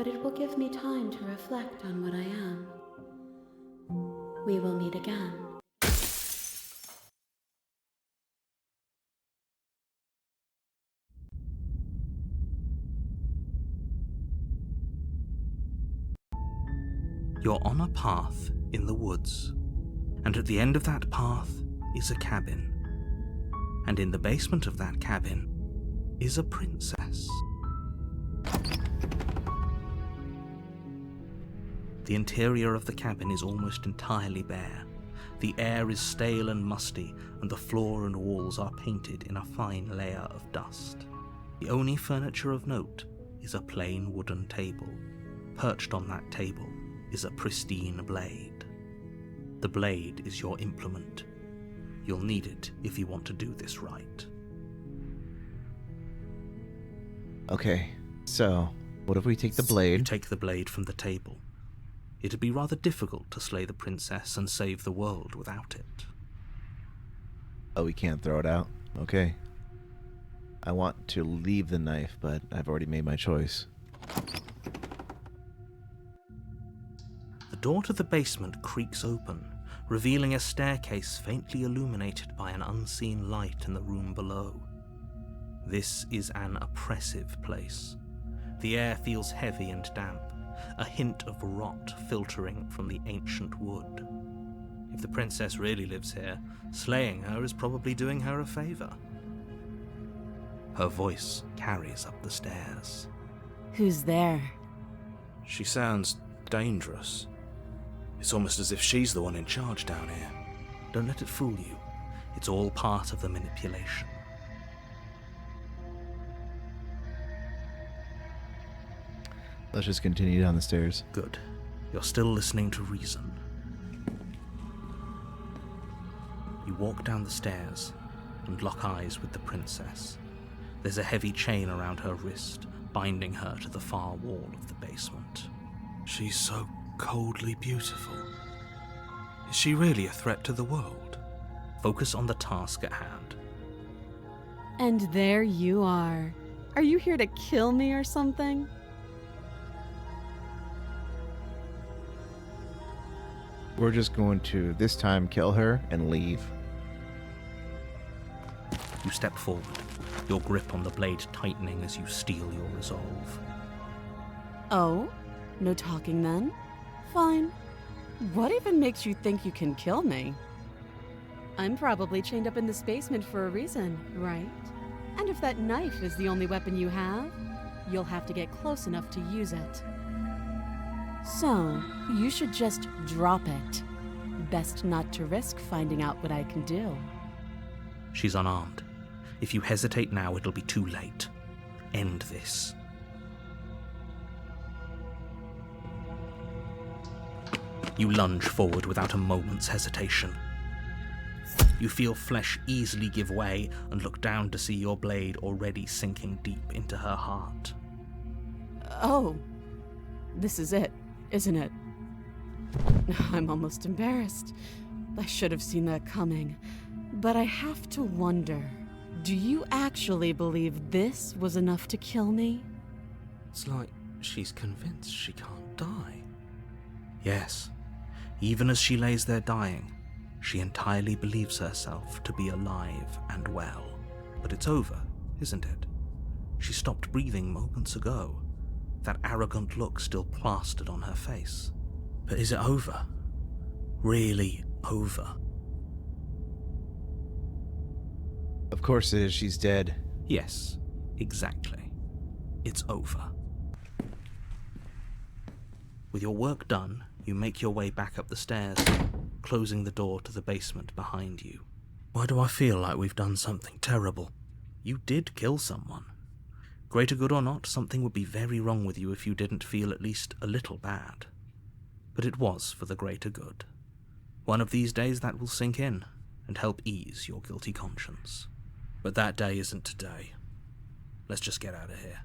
but it will give me time to reflect on what I am. We will meet again. You're on a path in the woods, and at the end of that path is a cabin. And in the basement of that cabin is a princess. The interior of the cabin is almost entirely bare. The air is stale and musty, and the floor and walls are painted in a fine layer of dust. The only furniture of note is a plain wooden table. Perched on that table is a pristine blade. The blade is your implement. You'll need it if you want to do this right. Okay, so what if we take the blade? You take the blade from the table. It'd be rather difficult to slay the princess and save the world without it. Oh, we can't throw it out? Okay. I want to leave the knife, but I've already made my choice. The door to the basement creaks open, revealing a staircase faintly illuminated by an unseen light in the room below. This is an oppressive place. The air feels heavy and damp, a hint of rot filtering from the ancient wood. If the princess really lives here, slaying her is probably doing her a favor. Her voice carries up the stairs. Who's there? She sounds dangerous. It's almost as if she's the one in charge down here. Don't let it fool you. It's all part of the manipulation. Let's just continue down the stairs. Good. You're still listening to reason. You walk down the stairs and lock eyes with the princess. There's a heavy chain around her wrist, binding her to the far wall of the basement. She's so coldly beautiful. Is she really a threat to the world? Focus on the task at hand. And there you are. Are you here to kill me or something? We're just going to, this time, kill her and leave. You step forward, your grip on the blade tightening as you steel your resolve. Oh? No talking then? Fine. What even makes you think you can kill me? I'm probably chained up in this basement for a reason, right? And if that knife is the only weapon you have, you'll have to get close enough to use it. So, you should just drop it. Best not to risk finding out what I can do. She's unarmed. If you hesitate now, it'll be too late. End this. You lunge forward without a moment's hesitation. You feel flesh easily give way and look down to see your blade already sinking deep into her heart. Oh, this is it, isn't it? I'm almost embarrassed. I should have seen that coming. But I have to wonder, do you actually believe this was enough to kill me? It's like she's convinced she can't die. Yes, even as she lays there dying, she entirely believes herself to be alive and well. But it's over, isn't it? She stopped breathing moments ago, that arrogant look still plastered on her face. But is it over? Really over? Of course it is, she's dead. Yes, exactly. It's over. With your work done, you make your way back up the stairs, closing the door to the basement behind you. Why do I feel like we've done something terrible? You did kill someone. Greater good or not, something would be very wrong with you if you didn't feel at least a little bad. But it was for the greater good. One of these days that will sink in and help ease your guilty conscience. But that day isn't today. Let's just get out of here.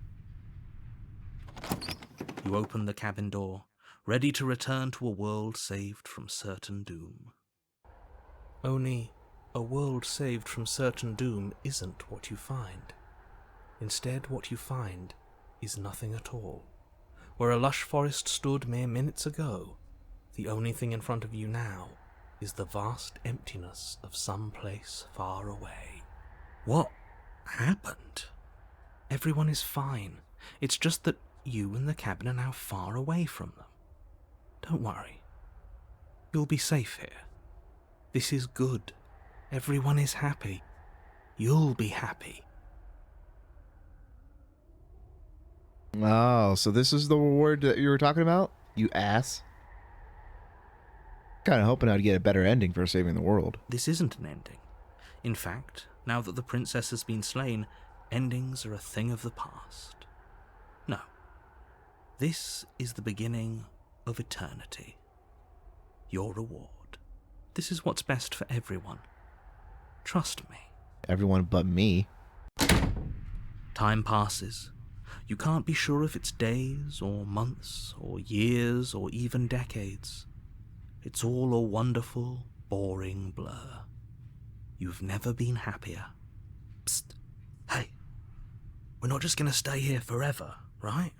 You open the cabin door, ready to return to a world saved from certain doom. Only, a world saved from certain doom isn't what you find. Instead, what you find is nothing at all. Where a lush forest stood mere minutes ago, the only thing in front of you now is the vast emptiness of some place far away. What happened? Everyone is fine. It's just that you and the cabin are now far away from them. Don't worry. You'll be safe here. This is good. Everyone is happy. You'll be happy. Oh, so this is the reward that you were talking about? You ass. Kind of hoping I'd get a better ending for saving the world. This isn't an ending. In fact, now that the princess has been slain, endings are a thing of the past. No. This is the beginning of eternity. Your reward. This is what's best for everyone. Trust me. Everyone but me. Time passes. You can't be sure if it's days or months or years or even decades. It's all a wonderful, boring blur. You've never been happier. Psst. Hey. We're not just gonna stay here forever, right?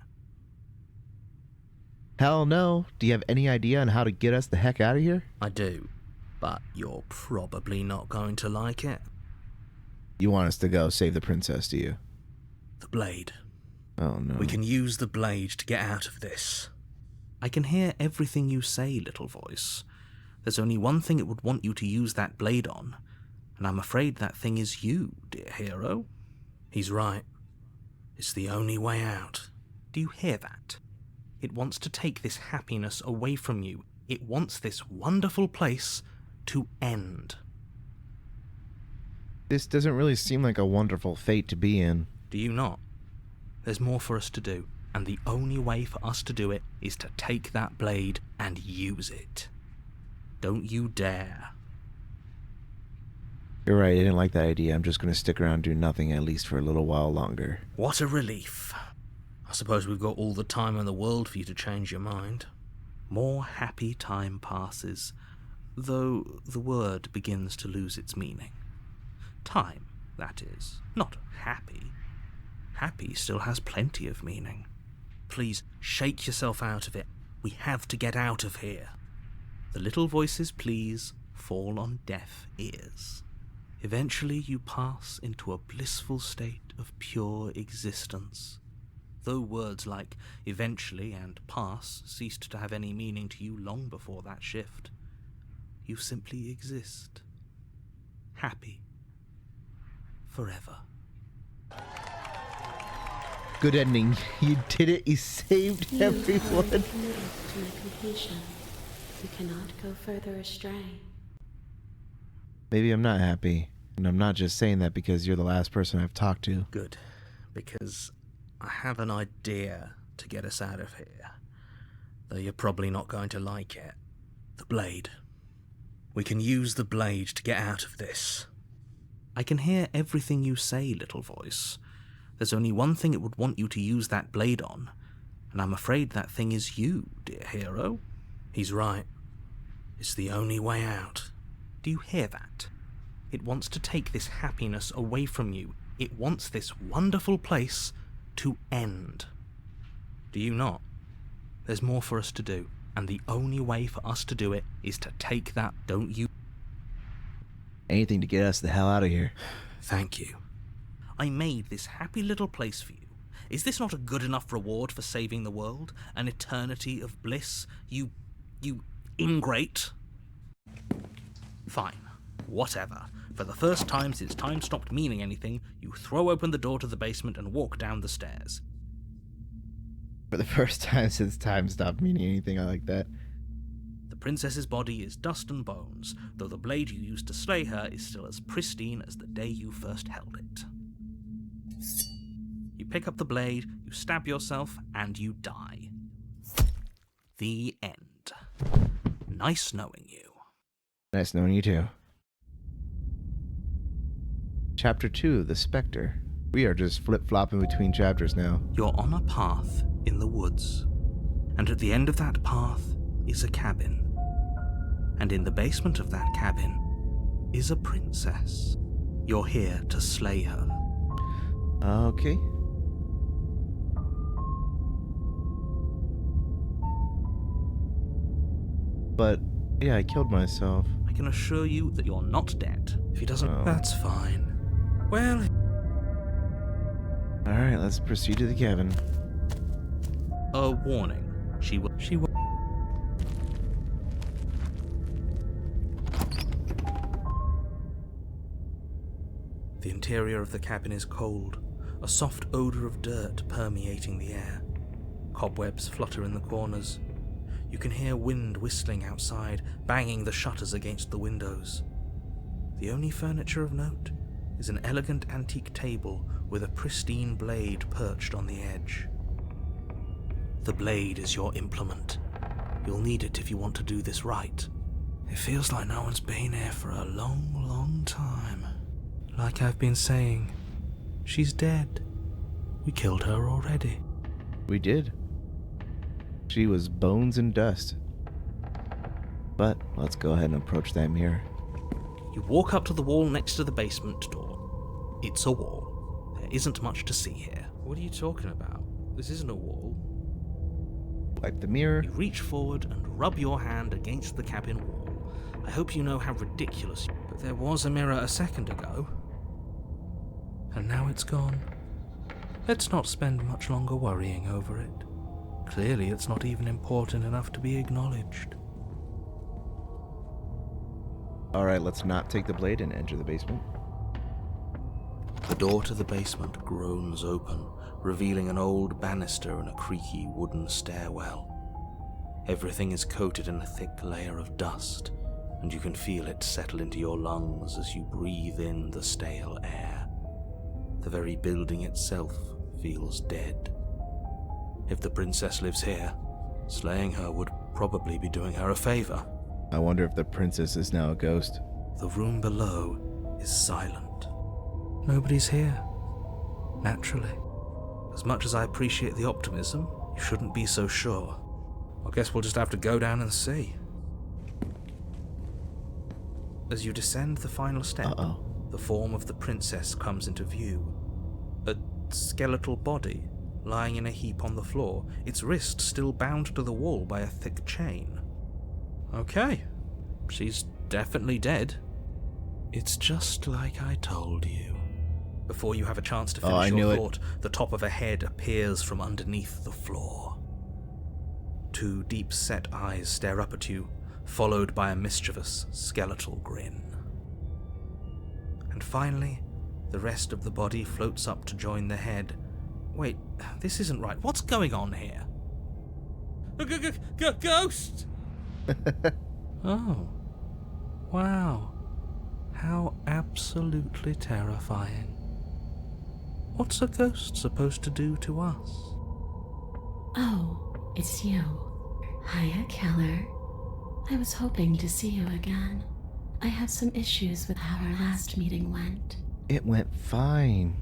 Hell no. Do you have any idea on how to get us the heck out of here? I do, but you're probably not going to like it. You want us to go save the princess, do you? The blade. Oh no. We can use the blade to get out of this. I can hear everything you say, little voice. There's only one thing it would want you to use that blade on, and I'm afraid that thing is you, dear hero. He's right. It's the only way out. Do you hear that? It wants to take this happiness away from you. It wants this wonderful place to end. This doesn't really seem like a wonderful fate to be in. Do you not? There's more for us to do, and the only way for us to do it is to take that blade and use it. Don't you dare. You're right, I didn't like that idea. I'm just going to stick around and do nothing at least for a little while longer. What a relief. I suppose we've got all the time in the world for you to change your mind. More happy time passes, though the word begins to lose its meaning. Time, that is, not happy. Happy still has plenty of meaning. Please shake yourself out of it. We have to get out of here. The little voice's pleas fall on deaf ears. Eventually you pass into a blissful state of pure existence. Though words like eventually and pass ceased to have any meaning to you long before that shift, you simply exist. Happy. Forever. Good ending. You did it. You saved You everyone. are committed to my completion. You cannot go further astray. Maybe I'm not happy. And I'm not just saying that because you're the last person I've talked to. Good, because I have an idea to get us out of here, though you're probably not going to like it. The blade. We can use the blade to get out of this. I can hear everything you say, little voice. There's only one thing it would want you to use that blade on, and I'm afraid that thing is you, dear hero. He's right. It's the only way out. Do you hear that? It wants to take this happiness away from you. It wants this wonderful place to end. Do you not? There's more for us to do, and the only way for us to do it is to take that, don't you? Anything to get us the hell out of here. Thank you. I made this happy little place for you. Is this not a good enough reward for saving the world? An eternity of bliss? You ingrate? Fine. Whatever. For the first time since time stopped meaning anything, you throw open the door to the basement and walk down the stairs. For the first time since time stopped meaning anything, I like that. The princess's body is dust and bones, though the blade you used to slay her is still as pristine as the day you first held it. You pick up the blade, you stab yourself, and you die. The end. Nice knowing you. Nice knowing you too. Chapter 2, The Spectre. We are just flip-flopping between chapters now. You're on a path in the woods, and at the end of that path is a cabin. And in the basement of that cabin is a princess. You're here to slay her. Okay. But, yeah, I killed myself. I can assure you that you're not dead. If he doesn't, Oh. that's fine. Well, Alright, let's proceed to the cabin. a warning. She will. The interior of the cabin is cold, a soft odor of dirt permeating the air. Cobwebs flutter in the corners. You can hear wind whistling outside, banging the shutters against the windows. The only furniture of note is an elegant antique table with a pristine blade perched on the edge. The blade is your implement. You'll need it if you want to do this right. It feels like no one's been here for a long, long time. Like I've been saying, she's dead. We killed her already. We did. She was bones and dust. But let's go ahead and approach that mirror. You walk up to the wall next to the basement door. It's a wall. There isn't much to see here. What are you talking about? This isn't a wall. Wipe the mirror. You reach forward and rub your hand against the cabin wall. I hope you know how ridiculous. But there was a mirror a second ago. And now it's gone. Let's not spend much longer worrying over it. Clearly it's not even important enough to be acknowledged. Alright, let's not take the blade and enter the basement. The door to the basement groans open, revealing an old banister and a creaky wooden stairwell. Everything is coated in a thick layer of dust, and you can feel it settle into your lungs as you breathe in the stale air. The very building itself feels dead. If the princess lives here, slaying her would probably be doing her a favor. I wonder if the princess is now a ghost. The room below is silent. Nobody's here. Naturally. As much as I appreciate the optimism, you shouldn't be so sure. I guess we'll just have to go down and see. As you descend the final step, the form of the princess comes into view. A skeletal body, lying in a heap on the floor, its wrist still bound to the wall by a thick chain. Okay, she's definitely dead. It's just like I told you. Before you have a chance to finish your thought, the top of a head appears from underneath the floor. Two deep-set eyes stare up at you, followed by a mischievous skeletal grin. And finally, the rest of the body floats up to join the head. Wait, this isn't right. What's going on here? Ghost! Oh. Wow. How absolutely terrifying. What's a ghost supposed to do to us? Oh, it's you. Hiya, Keller. I was hoping to see you again. I have some issues with how our last meeting went. It went fine.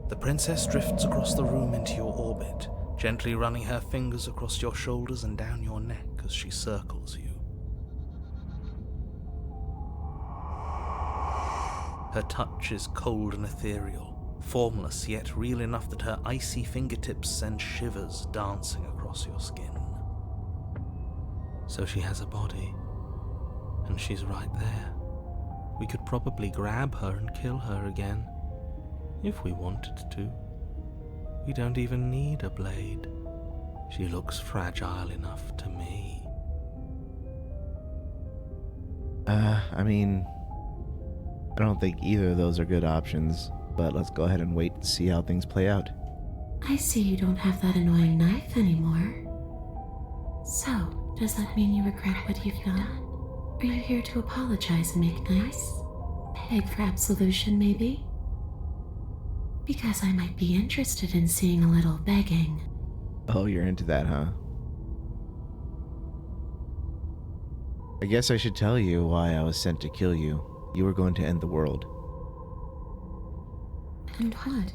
The princess drifts across the room into your orbit, gently running her fingers across your shoulders and down your neck as she circles you. Her touch is cold and ethereal, formless yet real enough that her icy fingertips send shivers dancing across your skin. So she has a body, and she's right there. We could probably grab her and kill her again, if we wanted to. We don't even need a blade. She looks fragile enough to me. I don't think either of those are good options, but let's go ahead and wait to see how things play out. I see you don't have that annoying knife anymore. So, does that mean you regret what you've done? Are you here to apologize and make nice? Beg for absolution, maybe? Because I might be interested in seeing a little begging. Oh, you're into that, huh? I guess I should tell you why I was sent to kill you. You were going to end the world. And what?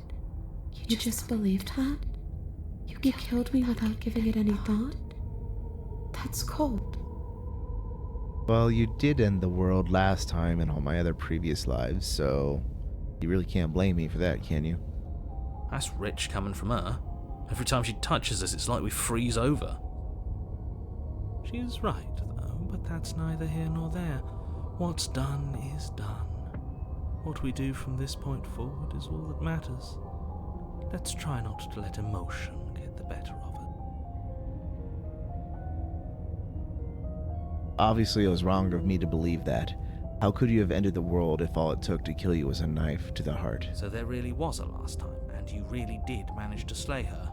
You just believed that? You killed me without giving it any thought? That's cold. Well, you did end the world last time in all my other previous lives, so you really can't blame me for that, can you? That's rich coming from her. Every time she touches us, it's like we freeze over. She's right. But that's neither here nor there. What's done is done. What we do from this point forward is all that matters. Let's try not to let emotion get the better of it. Obviously, it was wrong of me to believe that. How could you have ended the world if all it took to kill you was a knife to the heart? So there really was a last time, and you really did manage to slay her.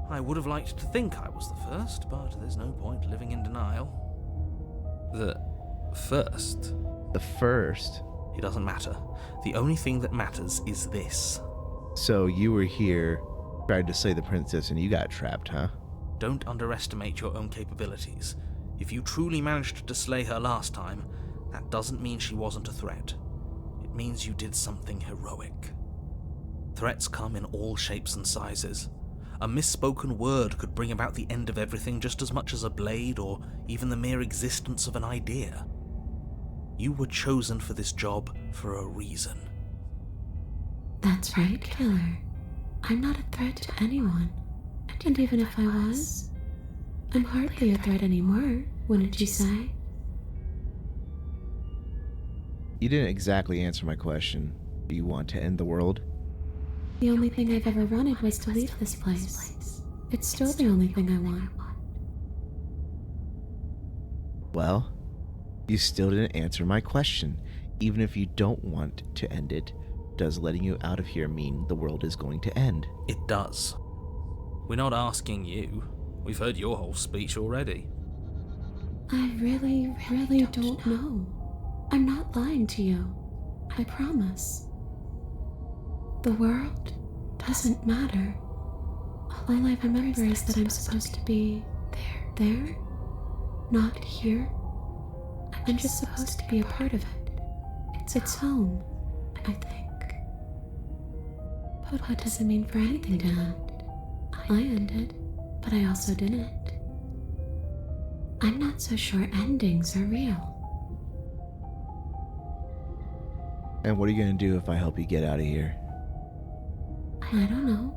I would have liked to think I was the first, but there's no point living in denial. The first? The first? It doesn't matter. The only thing that matters is this. So you were here, tried to slay the princess, and you got trapped, huh? Don't underestimate your own capabilities. If you truly managed to slay her last time, that doesn't mean she wasn't a threat. It means you did something heroic. Threats come in all shapes and sizes. A misspoken word could bring about the end of everything just as much as a blade or even the mere existence of an idea. You were chosen for this job for a reason. That's right, Killer. I'm not a threat to anyone. And even if I was, I'm hardly a threat anymore, wouldn't you say? You didn't exactly answer my question. Do you want to end the world? The only thing I've ever wanted was to leave this place. It's still the only thing I want. Well, you still didn't answer my question. Even if you don't want to end it, does letting you out of here mean the world is going to end? It does. We're not asking you. We've heard your whole speech already. I really don't know. I'm not lying to you. I promise. The world doesn't matter. All I remember is that I'm supposed to be there, not here. I'm just supposed to be a part of it. It's home, I think. But what does it mean for anything to end? I ended, but I also didn't. I'm not so sure endings are real. And what are you going to do if I help you get out of here? I don't know.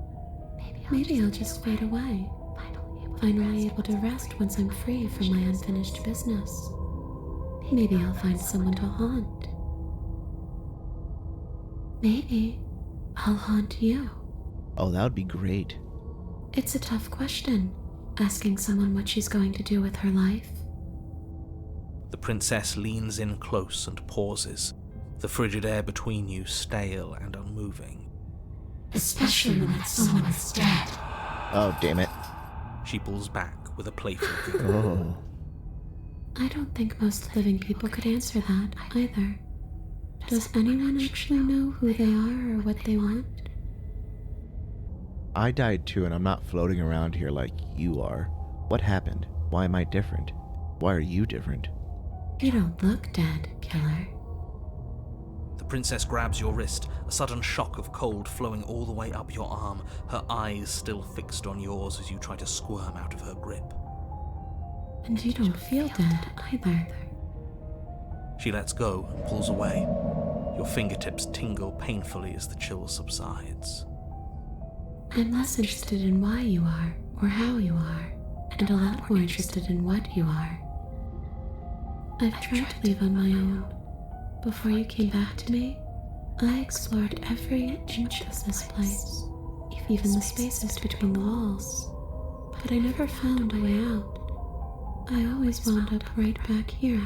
Maybe I'll just fade away. Finally able to rest once I'm free from my unfinished business. Maybe I'll find someone to haunt. Maybe I'll haunt you. Oh, that would be great. It's a tough question, asking someone what she's going to do with her life. The princess leans in close and pauses, the frigid air between you stale and unmoving. Especially when that someone is dead. Oh, damn it. She pulls back with a playful giggle. Oh. I don't think most living people could answer that either. Does anyone actually know who they are or what they want? I died too, and I'm not floating around here like you are. What happened? Why am I different? Why are you different? You don't look dead, Killer. The princess grabs your wrist, a sudden shock of cold flowing all the way up your arm, her eyes still fixed on yours as you try to squirm out of her grip. And you don't feel dead either. She lets go and pulls away. Your fingertips tingle painfully as the chill subsides. I'm less interested in why you are or how you are, and a lot more interested in what you are. I've tried to leave on my own. Before you came back to me, I explored every inch of this place, even the spaces between the walls. But I never found a way out. I always wound up right back here.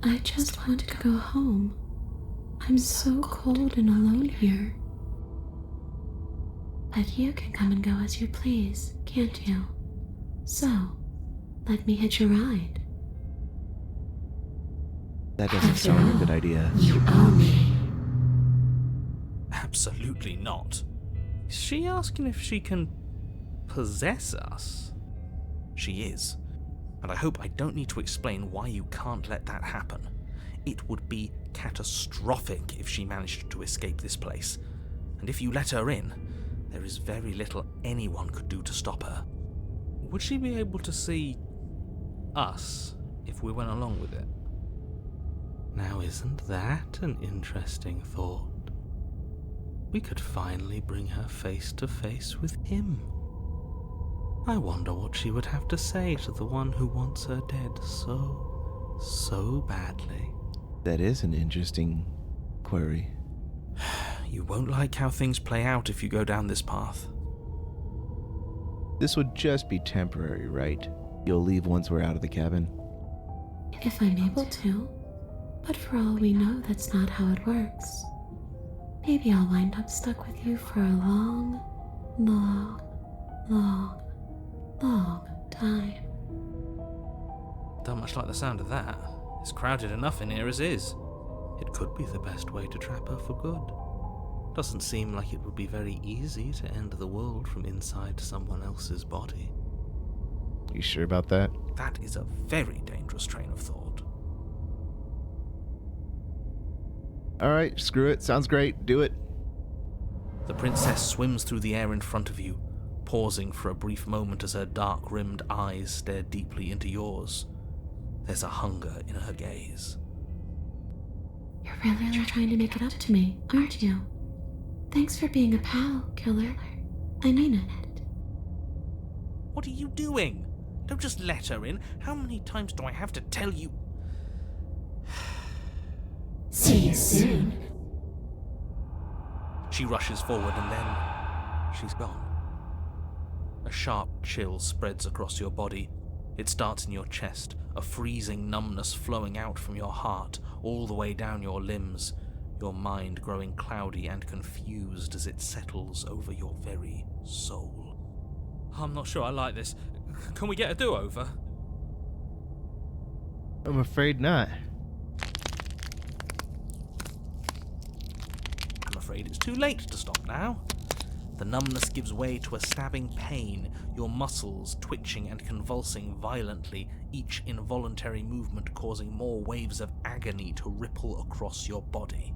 I just want to go home. I'm so cold and alone here. But you can come and go as you please, can't you? So, let me hitch a ride. That doesn't sound like a good idea. You owe me. Absolutely not. Is she asking if she can possess us? She is. And I hope I don't need to explain why you can't let that happen. It would be catastrophic if she managed to escape this place. And if you let her in, there is very little anyone could do to stop her. Would she be able to see us if we went along with it? Now, isn't that an interesting thought? We could finally bring her face to face with him. I wonder what she would have to say to the one who wants her dead so badly. That is an interesting query. You won't like how things play out if you go down this path. This would just be temporary, right? You'll leave once we're out of the cabin. If I'm able to. But for all we know, that's not how it works. Maybe I'll wind up stuck with you for a long time. Don't much like the sound of that. It's crowded enough in here as is. It could be the best way to trap her for good. Doesn't seem like it would be very easy to end the world from inside someone else's body. You sure about that? That is a very dangerous train of thought. Alright, screw it. Sounds great. Do it. The princess swims through the air in front of you, pausing for a brief moment as her dark-rimmed eyes stare deeply into yours. There's a hunger in her gaze. You're really trying to make it up to me, aren't you? Thanks for being a pal, killer. I mean it. What are you doing? Don't just let her in. How many times do I have to tell you? See you soon. She rushes forward and then she's gone. A sharp chill spreads across your body. It starts in your chest, a freezing numbness flowing out from your heart all the way down your limbs, your mind growing cloudy and confused as it settles over your very soul. I'm not sure I like this. Can we get a do-over? I'm afraid not. I'm afraid it's too late to stop now. The numbness gives way to a stabbing pain, your muscles twitching and convulsing violently, each involuntary movement causing more waves of agony to ripple across your body.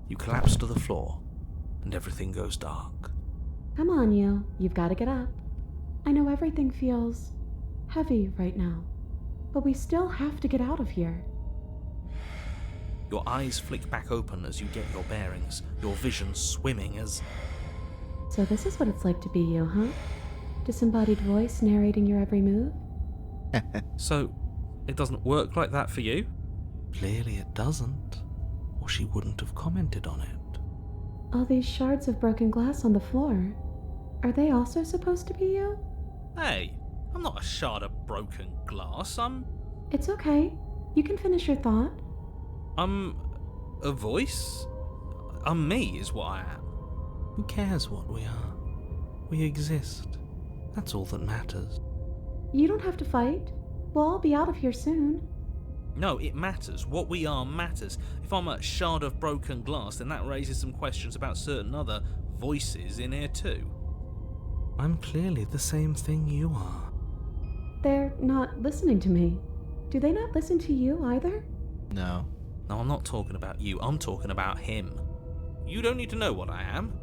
You collapse to the floor, and everything goes dark. Come on, you. You've got to get up. I know everything feels heavy right now, but we still have to get out of here. Your eyes flick back open as you get your bearings, your vision swimming as... So this is what it's like to be you, huh? Disembodied voice narrating your every move? So, it doesn't work like that for you? Clearly it doesn't, or she wouldn't have commented on it. All these shards of broken glass on the floor, are they also supposed to be you? Hey, I'm not a shard of broken glass, It's okay. You can finish your thought. I'm a voice? I'm me is what I am. Who cares what we are? We exist. That's all that matters. You don't have to fight. We'll all be out of here soon. No, it matters. What we are matters. If I'm a shard of broken glass, then that raises some questions about certain other voices in here too. I'm clearly the same thing you are. They're not listening to me. Do they not listen to you either? No. No, I'm not talking about you. I'm talking about him. You don't need to know what I am.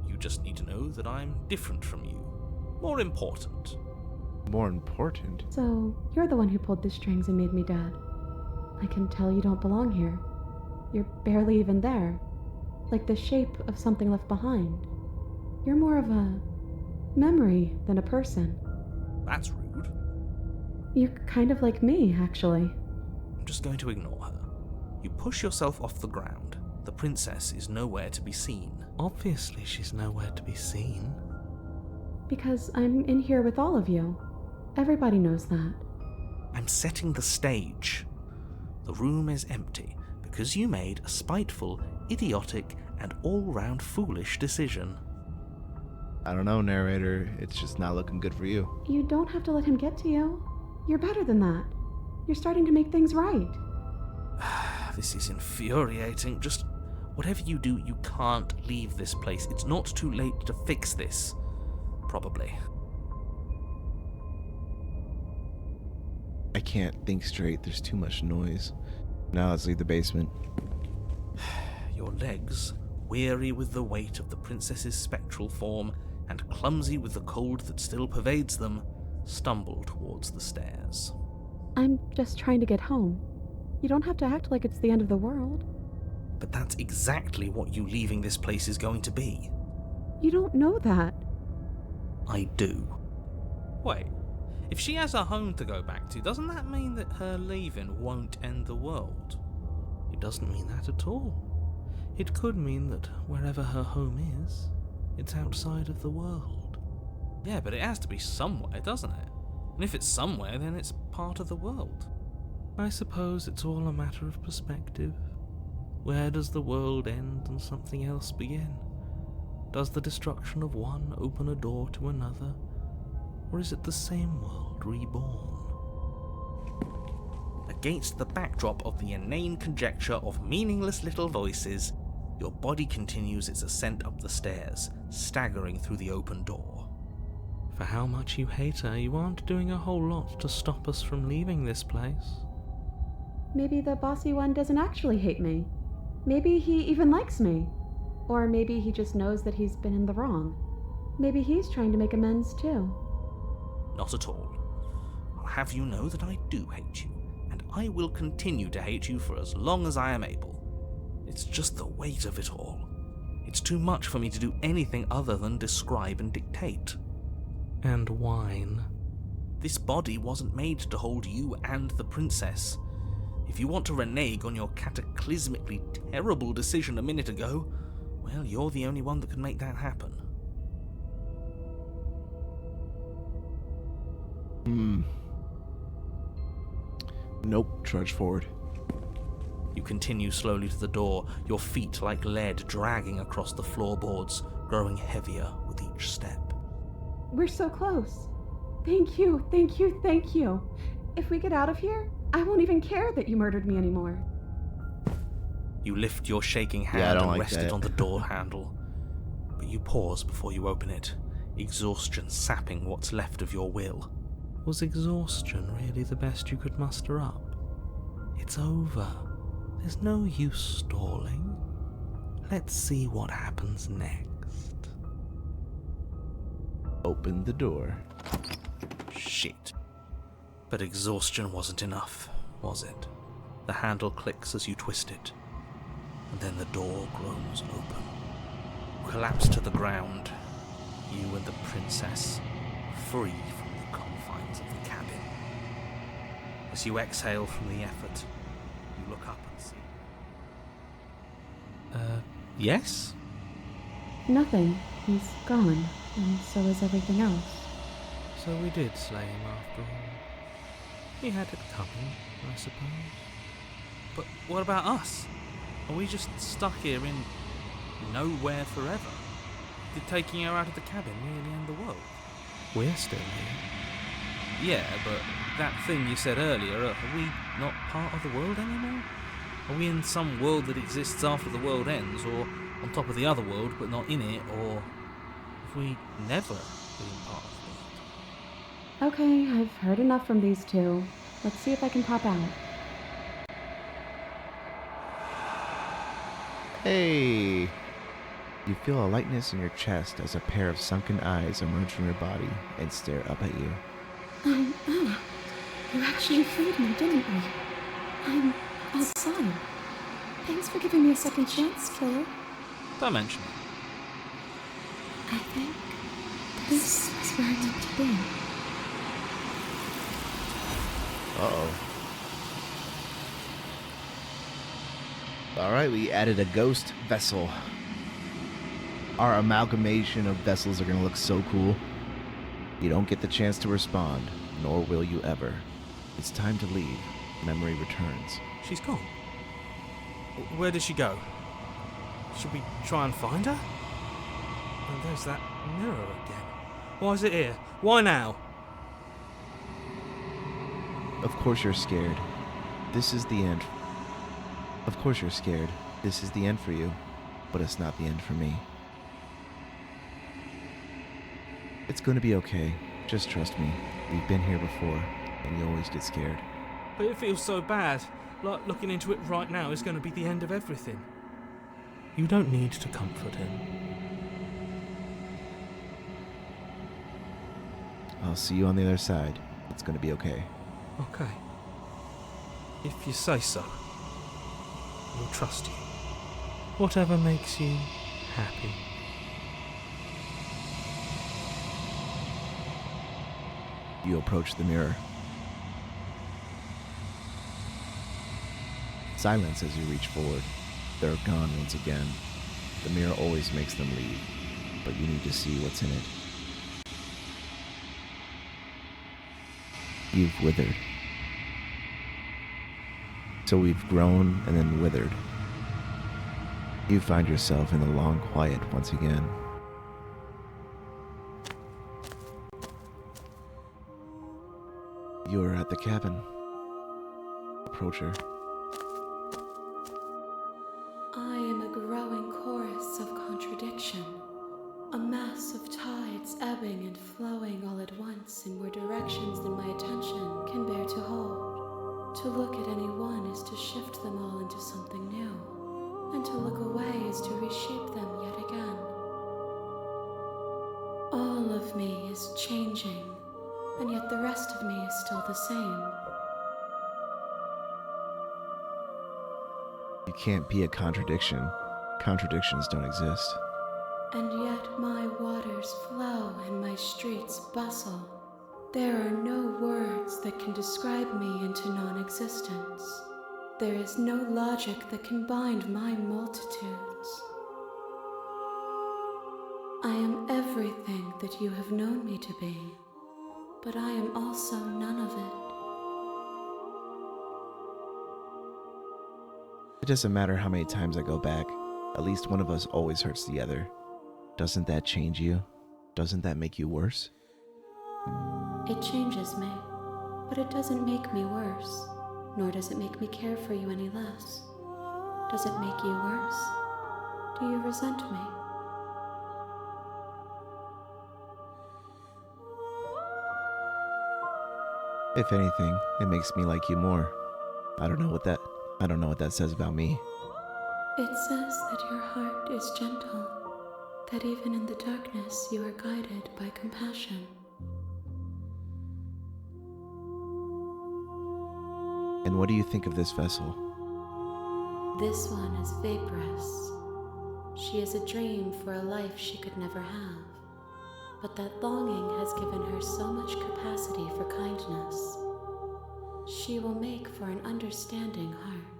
You just need to know that I'm different from you. More important. More important? So, you're the one who pulled the strings and made me dead. I can tell you don't belong here. You're barely even there. Like the shape of something left behind. You're more of a memory than a person. That's rude. You're kind of like me, actually. I'm just going to ignore her. You push yourself off the ground. The princess is nowhere to be seen. Obviously, she's nowhere to be seen. Because I'm in here with all of you. Everybody knows that. I'm setting the stage. The room is empty because you made a spiteful, idiotic, and all-round foolish decision. I don't know, narrator. It's just not looking good for you. You don't have to let him get to you. You're better than that. You're starting to make things right. This is infuriating. Just whatever you do, you can't leave this place. It's not too late to fix this. Probably. I can't think straight. There's too much noise. Now let's leave the basement. Your legs, weary with the weight of the princess's spectral form and clumsy with the cold that still pervades them, stumble towards the stairs. I'm just trying to get home. You don't have to act like it's the end of the world. But that's exactly what you leaving this place is going to be. You don't know that. I do. Wait, if she has a home to go back to, doesn't that mean that her leaving won't end the world? It doesn't mean that at all. It could mean that wherever her home is, it's outside of the world. Yeah, but it has to be somewhere, doesn't it? And if it's somewhere, then it's part of the world. I suppose it's all a matter of perspective. Where does the world end and something else begin? Does the destruction of one open a door to another? Or is it the same world reborn? Against the backdrop of the inane conjecture of meaningless little voices, your body continues its ascent up the stairs, staggering through the open door. For how much you hate her, you aren't doing a whole lot to stop us from leaving this place. Maybe the bossy one doesn't actually hate me. Maybe he even likes me. Or maybe he just knows that he's been in the wrong. Maybe he's trying to make amends too. Not at all. I'll have you know that I do hate you, and I will continue to hate you for as long as I am able. It's just the weight of it all. It's too much for me to do anything other than describe and dictate. And whine. This body wasn't made to hold you and the princess. If you want to renege on your cataclysmically terrible decision a minute ago, well, you're the only one that can make that happen. Nope, trudge forward. You continue slowly to the door, your feet like lead dragging across the floorboards, growing heavier with each step. We're so close. Thank you, thank you, thank you. If we get out of here, I won't even care that you murdered me anymore. You lift your shaking hand and rest it on the door handle. But you pause before you open it, exhaustion sapping what's left of your will. Was exhaustion really the best you could muster up? It's over. There's no use stalling. Let's see what happens next. Open the door. Shit. But exhaustion wasn't enough, was it? The handle clicks as you twist it, and then the door groans open. You collapse to the ground, you and the princess, free from the confines of the cabin. As you exhale from the effort, you look up and see... yes? Nothing. He's gone, and so is everything else. So we did slay him after all. He had it coming, I suppose. But what about us? Are we just stuck here in nowhere forever? Did taking her out of the cabin really end the world? We're still here. Yeah, but that thing you said earlier, are we not part of the world anymore? Are we in some world that exists after the world ends, or on top of the other world but not in it, or have we never been part of the world? Okay, I've heard enough from these two. Let's see if I can pop out. Hey! You feel a lightness in your chest as a pair of sunken eyes emerge from your body and stare up at you. You actually freed me, didn't you? I'm outside. Thanks for giving me a second chance, killer. Don't mention it. I think this is where I need to be. Uh-oh. Alright, we added a ghost vessel. Our amalgamation of vessels are going to look so cool. You don't get the chance to respond, nor will you ever. It's time to leave. Memory returns. She's gone. Where did she go? Should we try and find her? And there's that mirror again. Why is it here? Why now? Of course you're scared. This is the end. Of course you're scared. This is the end for you. But it's not the end for me. It's going to be okay. Just trust me. We've been here before, and you always get scared. But it feels so bad. Like looking into it right now is going to be the end of everything. You don't need to comfort him. I'll see you on the other side. It's going to be okay. Okay. If you say so. We'll trust you. Whatever makes you happy. You approach the mirror. Silence as you reach forward. They're gone once again. The mirror always makes them leave, but you need to see what's in it. You've withered. So we've grown and then withered. You find yourself in the long quiet once again. You are at the cabin. Approach her. I am a growing chorus of contradiction, a mass of tides ebbing and flowing all at once in more directions than my attention can bear to hold. To look at any one is to shift them all into something new, and to look away is to reshape them yet again. All of me is changing, and yet the rest of me is still the same. You can't be a contradiction. Contradictions don't exist. And yet my waters flow and my streets bustle. There are no words that can describe me into non-existence. There is no logic that can bind my multitudes. I am everything that you have known me to be, but I am also none of it. It doesn't matter how many times I go back. At least one of us always hurts the other. Doesn't that change you? Doesn't that make you worse? It changes me, but it doesn't make me worse, nor does it make me care for you any less. Does it make you worse? Do you resent me? If anything, it makes me like you more. I don't know what that says about me. It says that your heart is gentle, that even in the darkness you are guided by compassion. And what do you think of this vessel? This one is vaporous. She is a dream for a life she could never have. But that longing has given her so much capacity for kindness. She will make for an understanding heart.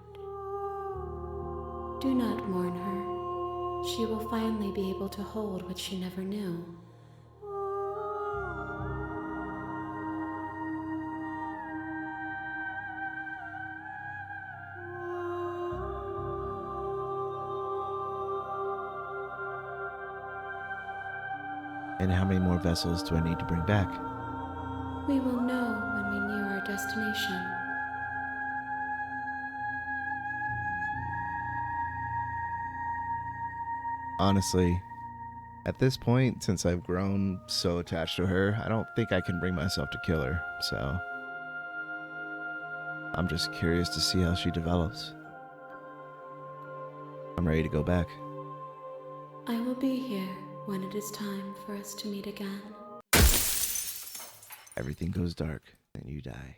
Do not mourn her. She will finally be able to hold what she never knew. And how many more vessels do I need to bring back? We will know when we near our destination. Honestly, at this point, since I've grown so attached to her, I don't think I can bring myself to kill her, so I'm just curious to see how she develops. I'm ready to go back. I will be here when it is time for us to meet again. Everything goes dark, and you die.